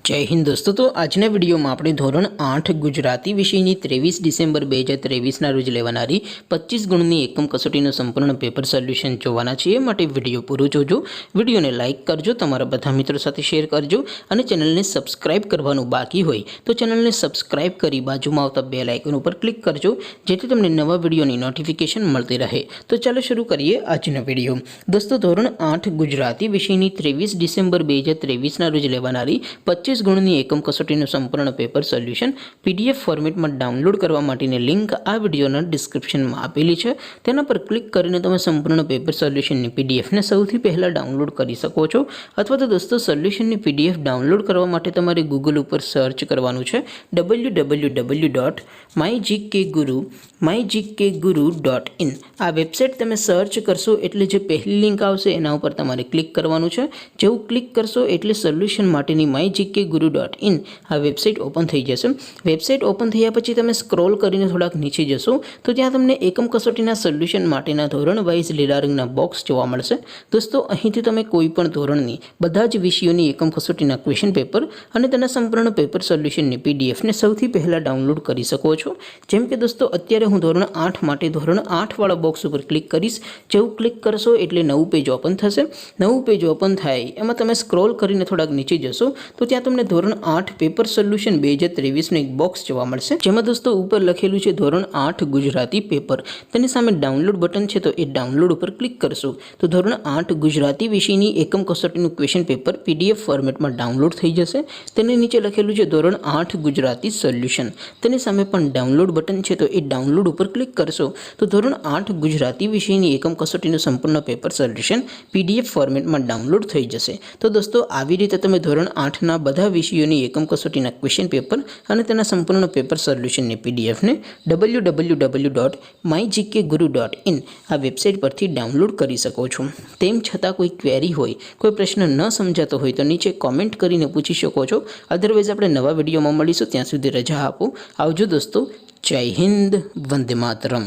जय हिंद दोस्तों। तो आजना विडियो में આપણે ધોરણ 8 ગુજરાતી વિષયની 23 ડિસેમ્બર 2023 ના રોજ લેવાનારી 25 ગુણની એકમ કસોટીનું સંપૂર્ણ પેપર સોલ્યુશન જોવાના છીએ। માટે વિડિયો પૂરો જોજો, વિડિયોને લાઈક કરજો, તમારા બધા મિત્રો સાથે શેર કરજો અને ચેનલને સબસ્ક્રાઇબ કરવાનું બાકી હોય તો ચેનલને સબસ્ક્રાઇબ કરી બાજુમાં આવતા બેલ આઇકન ઉપર ક્લિક કરજો જેથી તમને નવા વિડિયોની નોટિફિકેશન મળતી રહે। તો ચાલો શરૂ કરીએ આજનો વિડિયો। દોસ્તો ધોરણ 8 ગુજરાતી વિષયની 23 ડિસેમ્બર 2023 ના રોજ લેવાનારી 25 ગુણની એકમ કસોટીનું સંપૂર્ણ પેપર સોલ્યુશન પીડીએફ ફોર્મેટમાં ડાઉનલોડ કરવા માટેની લિંક આ વિડિયોના ડિસ્ક્રિપ્શનમાં આપેલી છે। તેના પર ક્લિક કરીને તમે સંપૂર્ણ પેપર સોલ્યુશનની પીડીએફને સૌથી પહેલાં ડાઉનલોડ કરી શકો છો। અથવા તો દોસ્તો સોલ્યુશનની પીડીએફ ડાઉનલોડ કરવા માટે તમારે ગૂગલ ઉપર સર્ચ કરવાનું છે www.mygkguru.in। આ વેબસાઇટ તમે સર્ચ કરશો એટલે જે પહેલી લિંક આવશે એના ઉપર તમારે ક્લિક કરવાનું છે। જેવું ક્લિક કરશો એટલે સોલ્યુશન માટેની mygkguru.in આ વેબસાઇટ ઓપન થઈ જશે। વેબસાઇટ ઓપન થયા પછી તમે સ્ક્રોલ કરીને થોડાક નીચે જશો તો ત્યાં તમને એકમ કસોટીના સોલ્યુશન માટેના ધોરણ વાઇઝ લીલા રંગના બોક્સ જોવા મળશે। દોસ્તો અહીંથી તમે કોઈ પણ ધોરણની બધા જ વિષયોની એકમ કસોટીના ક્વેશ્ચન પેપર અને તેના સંપૂર્ણ પેપર સોલ્યુશનની પીડીએફને સૌથી પહેલાં ડાઉનલોડ કરી શકો છો। જેમ કે દોસ્તો અત્યારે હું ધોરણ 8 માટે ધોરણ 8 વાળા બોક્સ ઉપર ક્લિક કરીશ। જેવું ક્લિક કરશો એટલે નવું પેજ ઓપન થશે। નવું પેજ ઓપન થાય એમાં તમે સ્ક્રોલ કરીને થોડાક નીચે જશો તો ત્યાં તમને ધોરણ 8 પેપર સોલ્યુશન 2023 નું એક બોક્સ જોવા મળશે જેમાં દોસ્તો ઉપર લખેલું છે ધોરણ 8 ગુજરાતી પેપર। તેની સામે ડાઉનલોડ બટન છે તો એ ડાઉનલોડ ઉપર ક્લિક કરશો તો ધોરણ 8 ગુજરાતી વિષયની એકમ કસોટીનું ક્વેશ્ચન પેપર પીડીએફ ફોર્મેટમાં ડાઉનલોડ થઈ જશે। તેની નીચે લખેલું છે ધોરણ 8 ગુજરાતી સોલ્યુશન। તેની સામે પણ ડાઉનલોડ બટન છે તો એ ડાઉનલોડ ઉપર ક્લિક કરશો તો ધોરણ 8 ગુજરાતી વિષયની એકમ કસોટીનું સંપૂર્ણ પેપર સોલ્યુશન પીડીએફ ફોર્મેટમાં ડાઉનલોડ થઈ જશે। તો દોસ્તો આવી રીતે તમે ધોરણ 8 ના બધા વિષયોની એકમ કસોટીના ક્વેશ્ચન પેપર અને તેના સંપૂર્ણ પેપર સોલ્યુશનની પીડીએફને www.mygkguru.in આ વેબસાઇટ પરથી ડાઉનલોડ કરી શકો છો। તેમ છતાં કોઈ ક્વેરી હોય, કોઈ પ્રશ્ન ન સમજાતો હોય તો નીચે કોમેન્ટ કરીને પૂછી શકો છો। અધરવાઇઝ આપણે નવા વિડીયોમાં મળીશું, ત્યાં સુધી રજા આપો। આવજો દોસ્તો। જય હિન્દ, વંદે માતરમ।